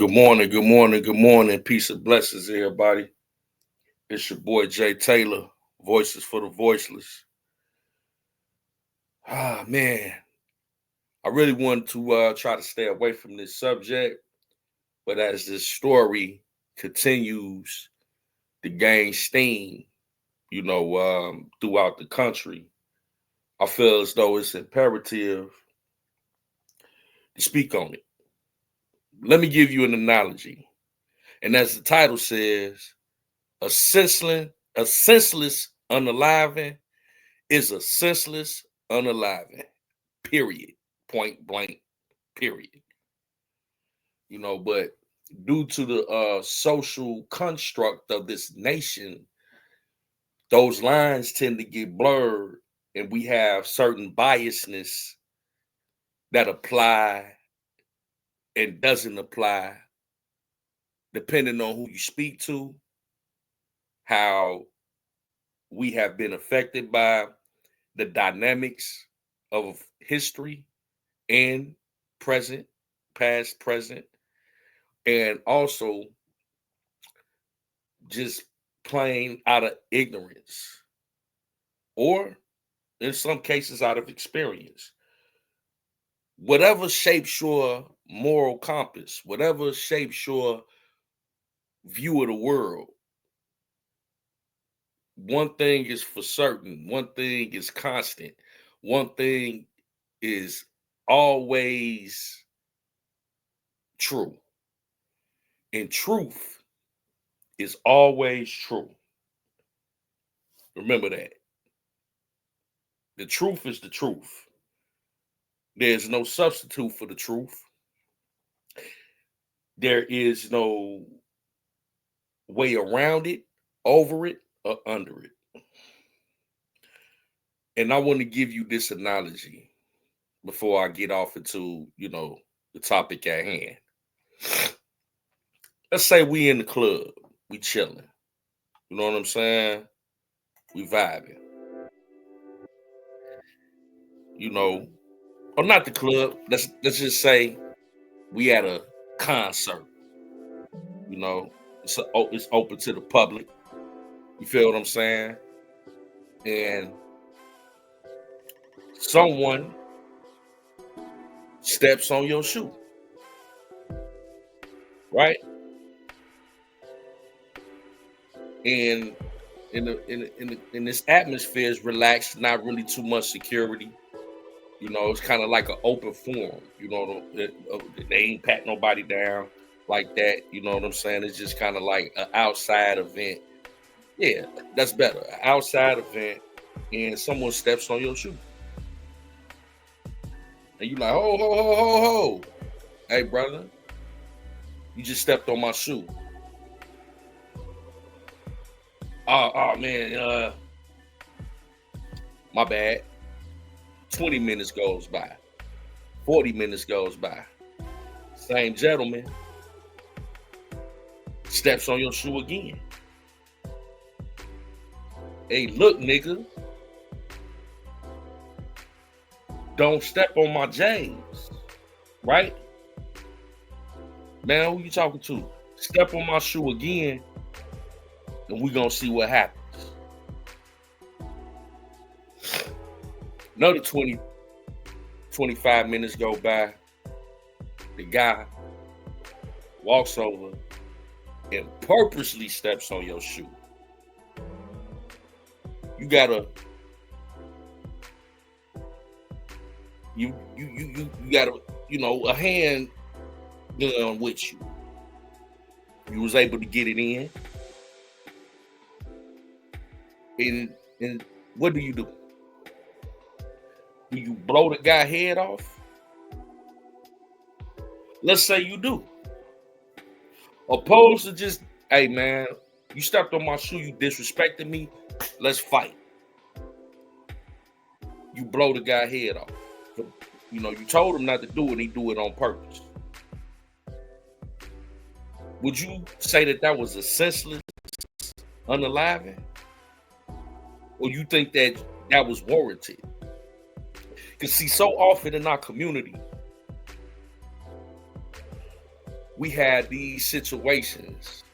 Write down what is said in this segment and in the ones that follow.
Good morning, good morning, good morning. Peace and blessings, everybody. It's your boy Jay Taylor, Voices for the Voiceless. Man, I really wanted to try to stay away from this subject, but as this story continues to gain steam, throughout the country, I feel as though it's imperative to speak on it. Let me give you an analogy. And as the title says, a senseless unaliving is a senseless unaliving. Period. Point blank. Period. But due to the social construct of this nation, those lines tend to get blurred, and we have certain biasness that apply and doesn't apply depending on who you speak to, how we have been affected by the dynamics of history and present, past, present, and also just plain out of ignorance or in some cases out of experience. Whatever shapes your moral compass, whatever shapes your view of the world, one thing is for certain, one thing is constant, one thing is always true. And truth is always true. Remember that. The truth is the truth. There's no substitute for the truth. There is no way around it, over it, or under it. And I want to give you this analogy before I get off into, the topic at hand. Let's say we in the club, we chilling. You know what I'm saying? We vibing. Or not the club. Let's just say we at a concert. It's open to the public. You feel what I'm saying? And someone steps on your shoe, right? And in this atmosphere is relaxed, not really too much security. It's kind of like an open forum. They ain't pat nobody down like that. You know what I'm saying? It's just kind of like an outside event. Yeah, that's better. An outside event, and someone steps on your shoe, and you like, ho, ho, ho, ho, ho. Hey, brother, you just stepped on my shoe. Oh man, my bad. 20 minutes goes by. 40 minutes goes by. Same gentleman steps on your shoe again. Hey, look, nigga. Don't step on my James. Right? Man, who you talking to? Step on my shoe again, and we gonna see what happens. Another 20, 25 minutes go by. The guy walks over and purposely steps on your shoe. You gotta a hand gun with you. You was able to get it in. And what do? Do you blow the guy head off? Let's say you do. Opposed to just, hey man, you stepped on my shoe, you disrespected me, let's fight. You blow the guy head off. You told him not to do it, and he do it on purpose. Would you say that was a senseless unaliving? Or you think that was warranted? Because see, so often in our community, we had these situations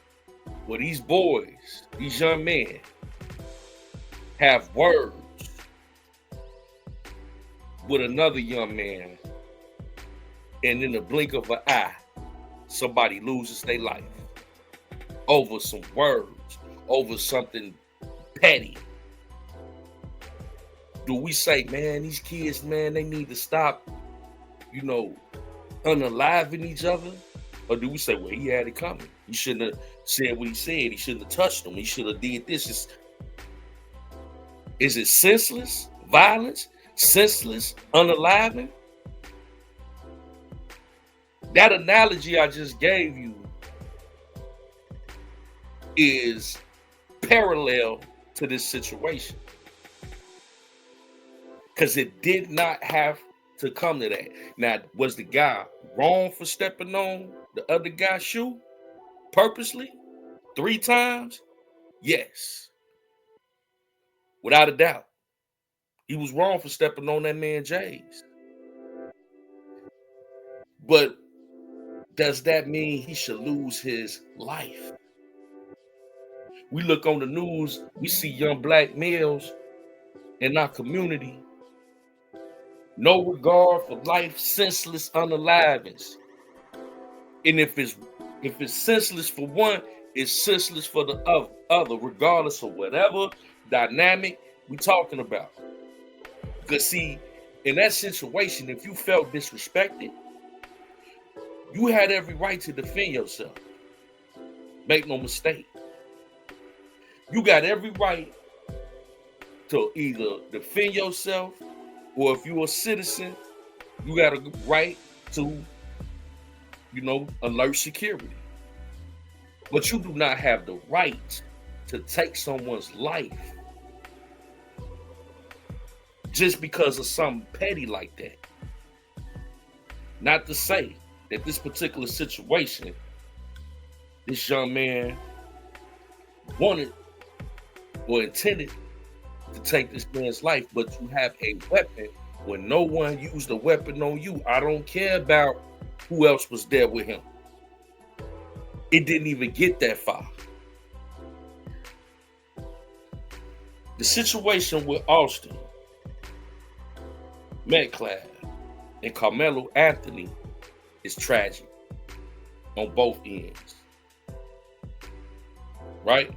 where these boys, these young men, have words with another young man, and in the blink of an eye, somebody loses their life over some words, over something petty. Do we say, man, these kids, man, they need to stop, you know, unaliving each other? Or do we say, well, he had it coming? He shouldn't have said what he said. He shouldn't have touched them. He should have did this. Is it senseless violence? Senseless unaliving? That analogy I just gave you is parallel to this situation. Because it did not have to come to that. Now, was the guy wrong for stepping on the other guy's shoe purposely 3 times? Yes, without a doubt. He was wrong for stepping on that man Jay's. But does that mean he should lose his life? We look on the news, we see young black males in our community, no regard for life, senseless unalivings. And if it's senseless for one, it's senseless for the other, regardless of whatever dynamic we talking about. Because see, in that situation, if you felt disrespected, you had every right to defend yourself. Make no mistake. You got every right to either defend yourself, or if you're a citizen, you got a right to, alert security. But you do not have the right to take someone's life just because of something petty like that. Not to say that this particular situation, this young man wanted or intended to take this man's life, but you have a weapon when no one used a weapon on you. I don't care about who else was there with him. It didn't even get that far. The situation with Austin Metcalf and Carmelo Anthony is tragic on both ends. Right?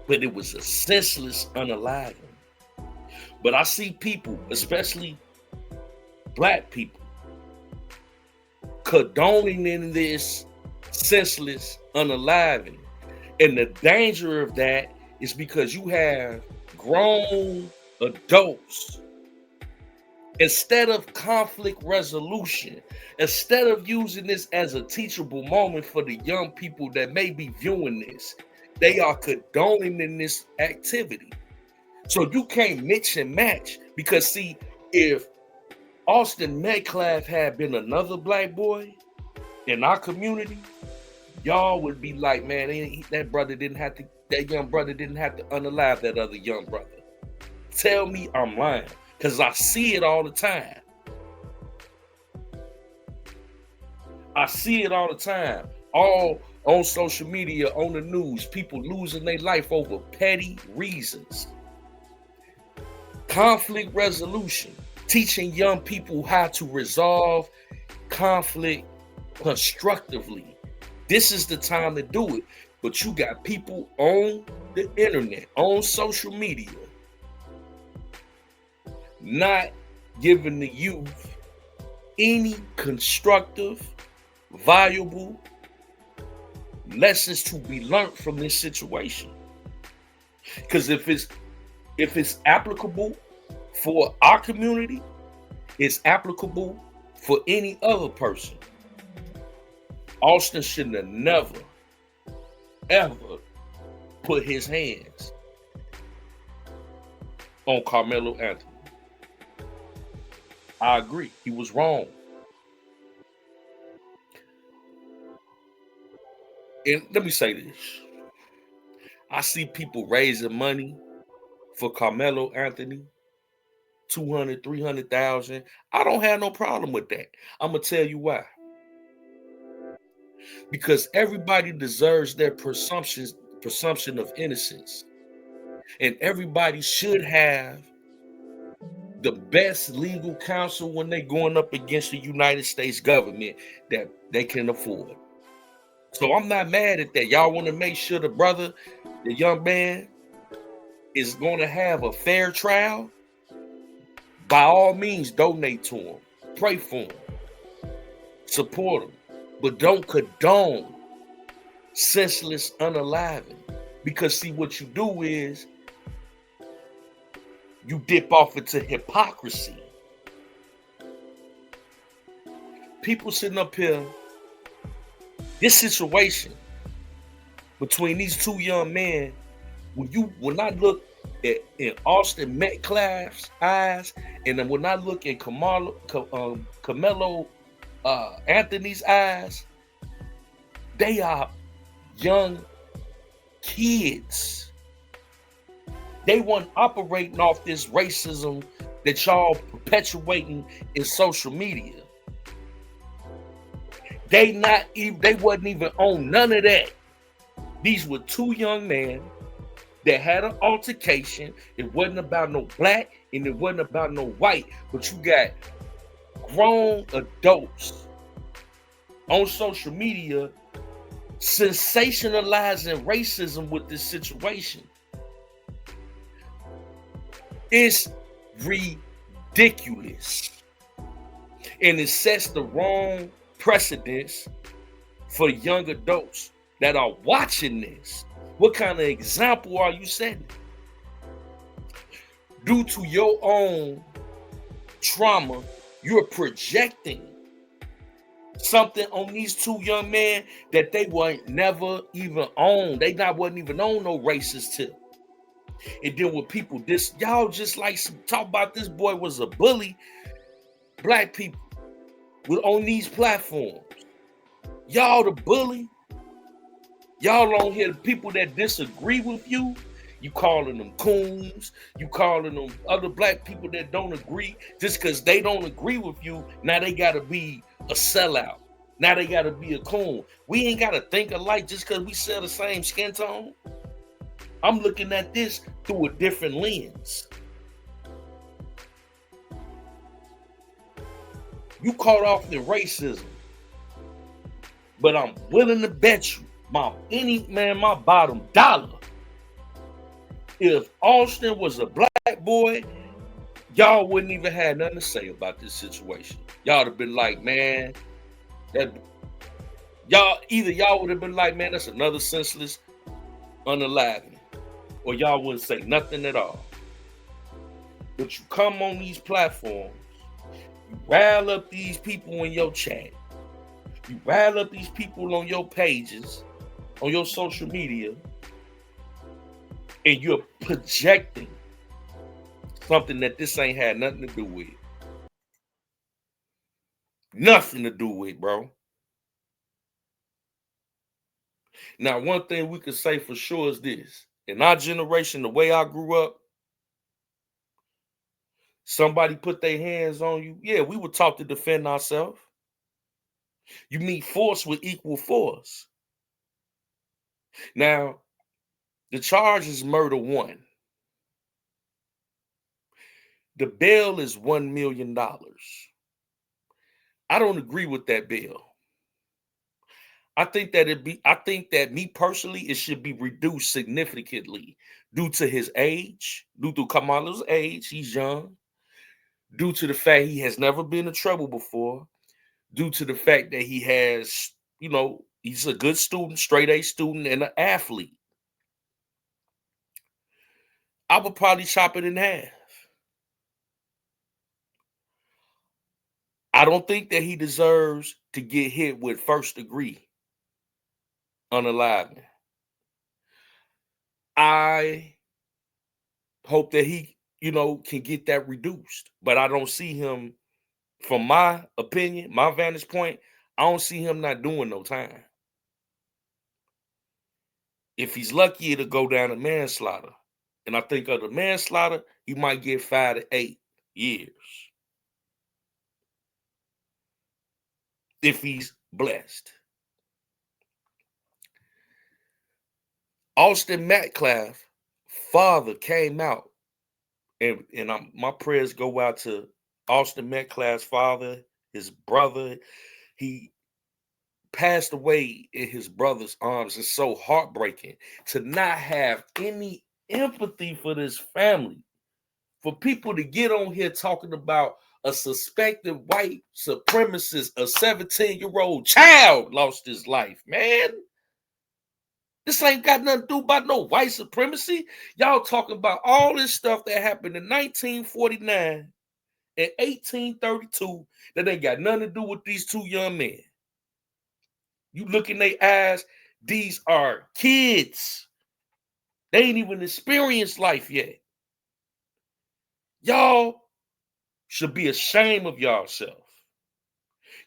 But it was a senseless unaliving. But I see people, especially black people, condoning in this senseless unaliving. And the danger of that is because you have grown adults, instead of conflict resolution, instead of using this as a teachable moment for the young people that may be viewing this, they are condoning in this activity. So you can't mix and match, because see, if Austin Metcalf had been another black boy in our community, y'all would be like, man, that young brother didn't have to unalive that other young brother. Tell me I'm lying, because I see it all the time. I see it all the time. All on social media, on the news, people losing their life over petty reasons. Conflict resolution, teaching young people how to resolve conflict constructively. This is the time to do it. But you got people on the internet, on social media, not giving the youth any constructive, valuable lessons to be learned from this situation. Because if it's applicable for our community, it's applicable for any other person. Austin shouldn't have never, ever put his hands on Carmelo Anthony. I agree. He was wrong. And let me say this. I see people raising money for Carmelo Anthony, 200, 300,000. I don't have no problem with that. I'm going to tell you why. because everybody deserves their presumption of innocence, and everybody should have the best legal counsel when they're going up against the United States government that they can afford. So I'm not mad at that. Y'all want to make sure the brother, the young man, is going to have a fair trial. By all means, donate to him, pray for him, support him, but don't condone senseless unaliving. Because see, what you do is you dip off into hypocrisy. People sitting up here, this situation between these two young men, when I look in Austin Metcalf's eyes, and then when I look in Carmelo Anthony's eyes, they are young kids. They weren't operating off this racism that y'all perpetuating in social media. They wasn't even on none of that. These were two young men that had an altercation. It wasn't about no black and it wasn't about no white, but you got grown adults on social media sensationalizing racism with this situation. It's ridiculous. And it sets the wrong precedence for young adults that are watching this. What kind of example are you setting? Due to your own trauma, you're projecting something on these two young men that they weren't never even on. They wasn't even on no racist tip. And then with people, y'all just like talk about this boy was a bully. Black people on these platforms. Y'all the bully. Y'all don't hear the people that disagree with you. You calling them coons. You calling them other black people that don't agree. Just because they don't agree with you, now they got to be a sellout. Now they got to be a coon. We ain't got to think alike just because we share the same skin tone. I'm looking at this through a different lens. You caught off in racism, but I'm willing to bet you my bottom dollar, if Austin was a black boy, y'all wouldn't even have nothing to say about this situation. Y'all would have been like, man, y'all would have been like, man, that's another senseless unaliving, or y'all wouldn't say nothing at all. But you come on these platforms, you rile up these people in your chat, you rile up these people on your pages, on your social media, and you're projecting something that this ain't had nothing to do with. Nothing to do with, bro. Now, one thing we could say for sure is this. In our generation, the way I grew up, somebody put their hands on you, yeah, we were taught to defend ourselves. You meet force with equal force. Now, the charge is murder one. The bail is $1 million. I don't agree with that bail. I think that me personally, it should be reduced significantly due to his age, due to Kamala's age, he's young, due to the fact he has never been in trouble before, due to the fact that he has, he's a good student, straight A student, and an athlete. I would probably chop it in half. I don't think that he deserves to get hit with first degree unaliving. I hope that he, can get that reduced. But I don't see him, from my opinion, my vantage point, I don't see him not doing no time. If he's lucky, it'll go down to manslaughter. And I think of the manslaughter, he might get 5 to 8 years. If he's blessed. Austin Metcalf father came out, my prayers go out to Austin Metcalf's father, his brother. He passed away in his brother's arms. It's so heartbreaking to not have any empathy for this family. For people to get on here talking about a suspected white supremacist, a 17-year-old child lost his life, man. This ain't got nothing to do about no white supremacy. Y'all talking about all this stuff that happened in 1949 and 1832 that ain't got nothing to do with these two young men. You look in their eyes, these are kids. They ain't even experienced life yet. Y'all should be ashamed of yourself.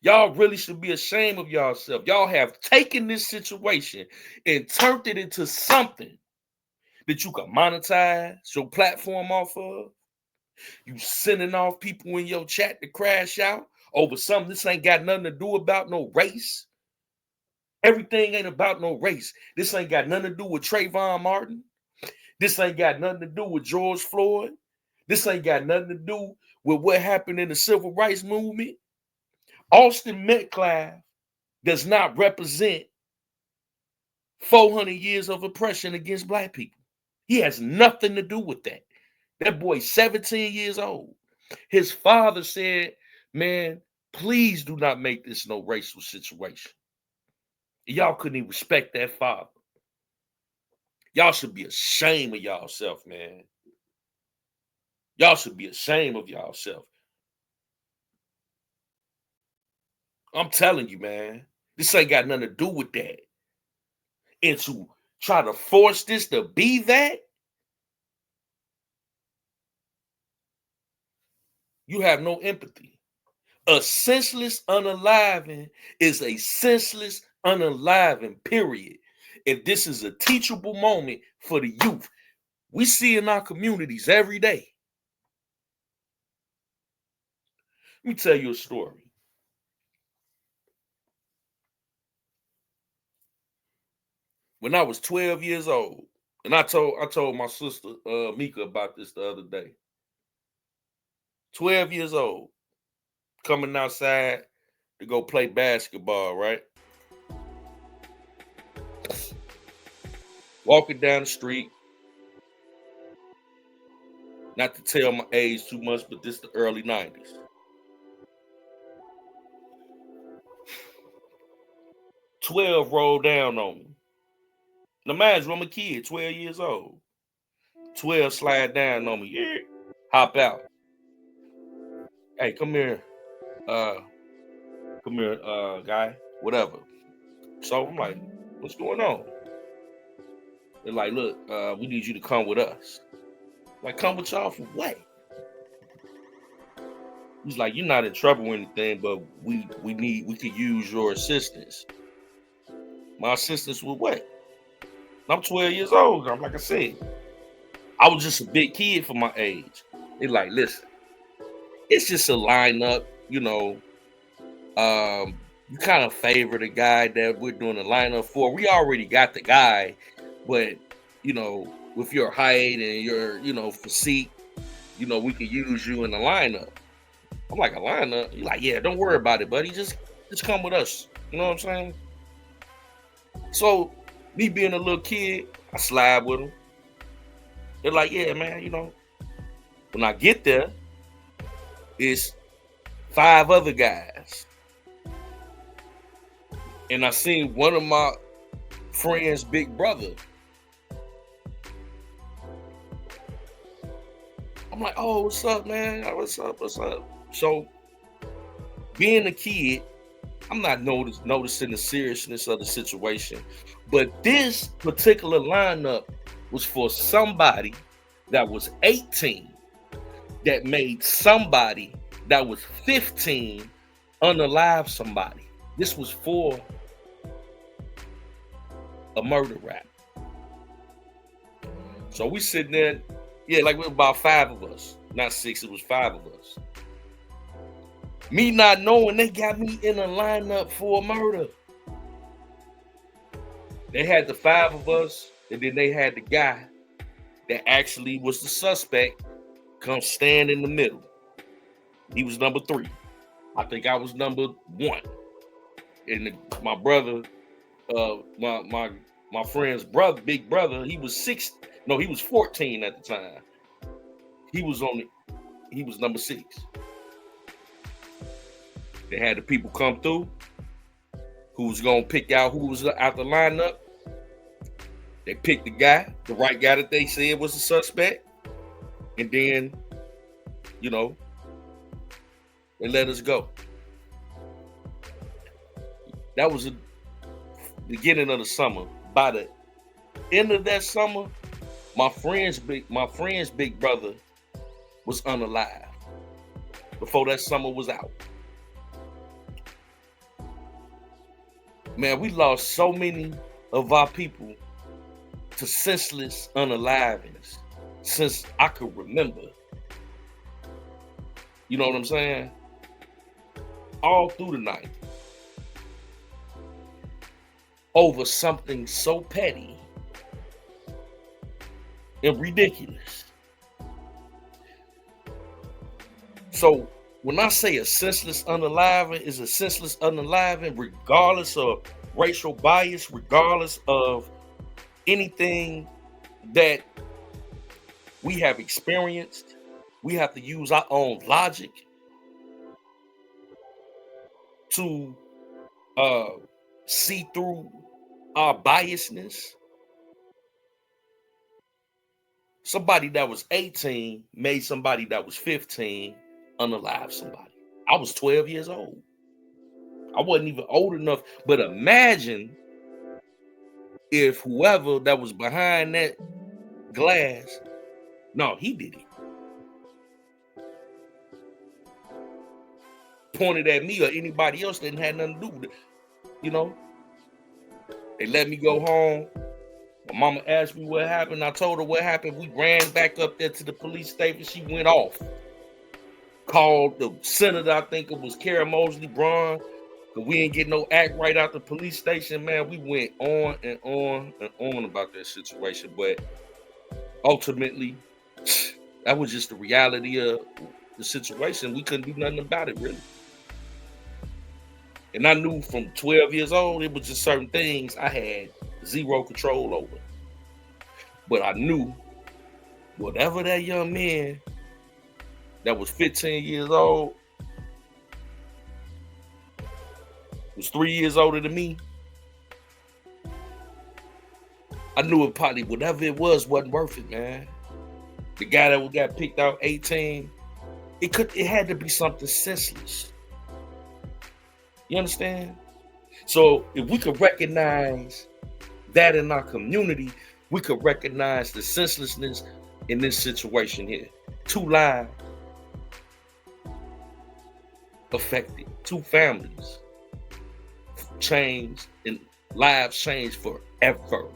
Y'all really should be ashamed of yourself. Y'all have taken this situation and turned it into something that you can monetize your platform off of. You sending off people in your chat to crash out over something this ain't got nothing to do about no race. Everything ain't about no race. This ain't got nothing to do with Trayvon Martin. This ain't got nothing to do with George Floyd. This ain't got nothing to do with what happened in the civil rights movement. Austin Metcalf does not represent 400 years of oppression against black people. He has nothing to do with that. That boy's 17 years old. His father said, man, please do not make this no racial situation. Y'all couldn't even respect that father. Y'all should be ashamed of yourself, man. Y'all should be ashamed of yourself. I'm telling you, man, this ain't got nothing to do with that. And to try to force this to be that, you have no empathy. A senseless unaliving is a senseless unaliving, period. And this is a teachable moment for the youth. We see in our communities every day. Let me tell you a story. When I was 12 years old, and I told my sister Mika about this the other day. 12 years old, coming outside to go play basketball, right? Walking down the street. Not to tell my age too much, but this the early 90s. 12 rolled down on me. Now, imagine I'm a kid, 12 years old. 12 slide down on me. Yeah. Hop out. Hey, come here. Uh, guy. Whatever. So I'm like, what's going on? They're like, look, we need you to come with us. Like, come with y'all for what? He's like, you're not in trouble or anything, but we could use your assistance. My assistance with what? I'm 12 years old. I'm like I said, I was just a big kid for my age. They're like, listen, it's just a lineup, you know. You kind of favor the guy that we're doing the lineup for. We already got the guy, but you know, with your height and your, physique, we could use you in the lineup. I'm like, a lineup? You're like, yeah, don't worry about it, buddy. Just come with us. You know what I'm saying? So, me being a little kid, I slide with them. They're like, yeah, man, when I get there, it's 5 other guys. And I seen one of my friend's big brother. I'm like, oh, what's up, man? What's up? So, being a kid, I'm not noticing the seriousness of the situation. But this particular lineup was for somebody that was 18 that made somebody that was 15 unalive somebody. This was for a murder rap. So we sitting there, like we were about 5 of us. Not 6, it was 5 of us. Me not knowing they got me in a lineup for a murder. They had the 5 of us And then they had the guy that actually was the suspect come stand in the middle. He was number 3. I think I was number 1. And my brother, my friend's brother, big brother, he was 6. No, he was 14 at the time. He was number 6. They had the people come through who was gonna pick out who was out the lineup. They picked the right guy that they said was the suspect, and then, they let us go. That was the beginning of the summer. By the end of that summer, my friend's big brother was unalive before that summer was out. Man, we lost so many of our people to senseless unaliveness since I could remember. You know what I'm saying? All through the night. Over something so petty and ridiculous. So when I say a senseless unaliving is a senseless unaliving, regardless of racial bias, regardless of anything that we have experienced, we have to use our own logic to see through our biasness. Somebody that was 18 made somebody that was 15 unalive somebody. I was 12 years old. I wasn't even old enough, but imagine if whoever that was behind that glass, no, he did it. Pointed at me or anybody else that didn't have nothing to do with it. They let me go home. My mama asked me what happened. I told her what happened. We ran back up there to the police station. She went off. Called the senator, I think it was Kara Mosley Braun. Because we didn't get no act right out the police station, man. We went on and on and on about that situation. But ultimately, that was just the reality of the situation. We couldn't do nothing about it, really. And I knew from 12 years old, it was just certain things I had zero control over. But I knew whatever that young man that was 15 years old was 3 years older than me, I knew it probably, whatever it was, wasn't worth it, man. The guy that got picked out 18, it had to be something senseless. You understand? So if we could recognize that in our community, we could recognize the senselessness in this situation here. 2 lives affected, 2 families changed, and lives changed forever.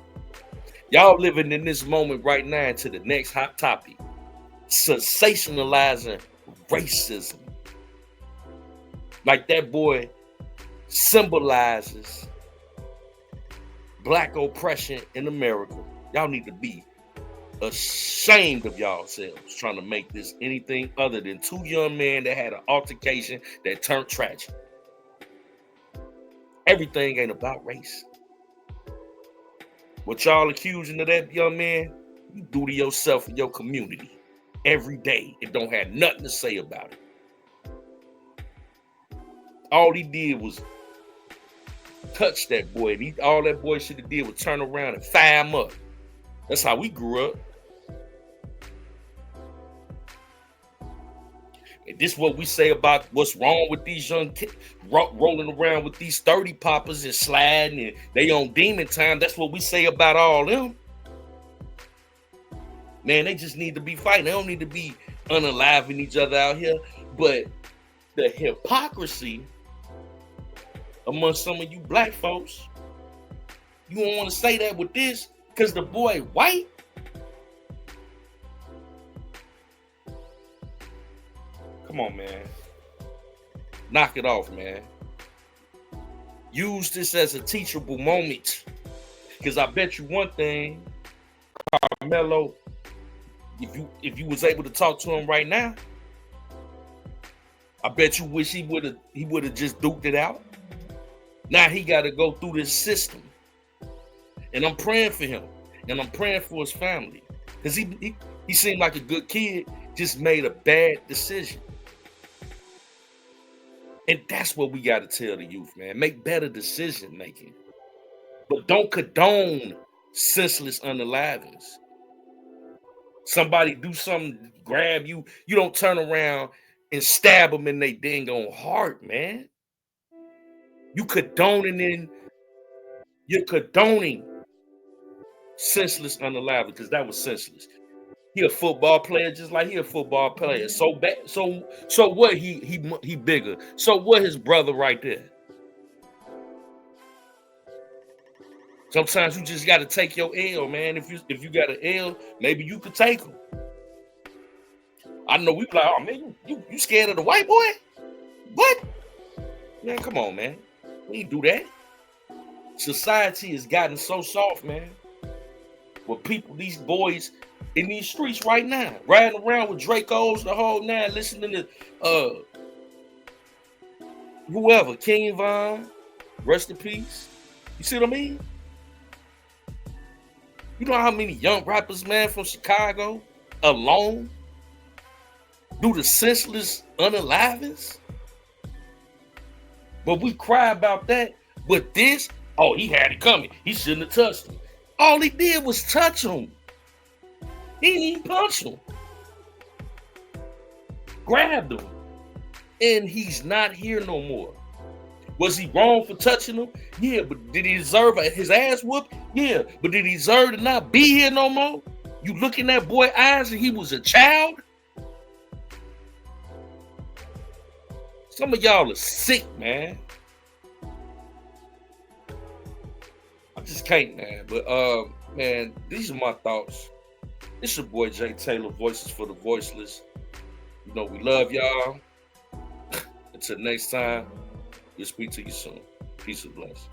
Y'all living in this moment right now to the next hot topic: sensationalizing racism. Like that boy symbolizes Black oppression in America. Y'all need to be ashamed of yourselves trying to make this anything other than 2 young men that had an altercation that turned tragic. Everything ain't about race. What y'all accusing of that young man, you do to yourself and your community every day. It don't have nothing to say about it. All he did was touch that boy. All that boy should have did was turn around and fire him up. That's how we grew up. And this is what we say about what's wrong with these young kids rolling around with these 30 poppers and sliding, and they on demon time. That's what we say about all them. Man, they just need to be fighting. They don't need to be unaliving each other out here. But the hypocrisy among some of you Black folks, you don't want to say that with this because the boy white. Come on, man. Knock it off, man. Use this as a teachable moment. Because I bet you one thing, Carmelo, if you was able to talk to him right now, I bet you wish he would have just duked it out. Now he got to go through this system, and I'm praying for him, and I'm praying for his family, because he seemed like a good kid, just made a bad decision, and that's what we got to tell the youth, man. Make better decision making, but don't condone senseless unalivings. Somebody do something, grab you, you don't turn around and stab them in their dang on heart, man. You condoning you're condoning senseless unaliving, because that was senseless. He a football player, just like he a football player. So bad. So what? He bigger. So what? His brother right there. Sometimes you just got to take your L, man. If you got an L, maybe you could take them. I know we like, oh man, you scared of the white boy? What? Man, come on, man. We ain't do that. Society has gotten so soft, man. With people, these boys in these streets right now, riding around with Dracos the whole night, listening to whoever, King Von, rest in peace. You see what I mean? You know how many young rappers, man, from Chicago alone do the senseless unalivings? But we cry about that. But this, oh, he had it coming. He shouldn't have touched him. All he did was touch him. He didn't even punch him. Grabbed him. And he's not here no more. Was he wrong for touching him? Yeah, but did he deserve his ass whooped? Yeah, but did he deserve to not be here no more? You look in that boy's eyes and he was a child? Some of y'all are sick, man. I just can't, man. But man, these are my thoughts. It's your boy Jay Taylor, Voices for the Voiceless. You know we love y'all. Until next time, we'll speak to you soon. Peace and blessings.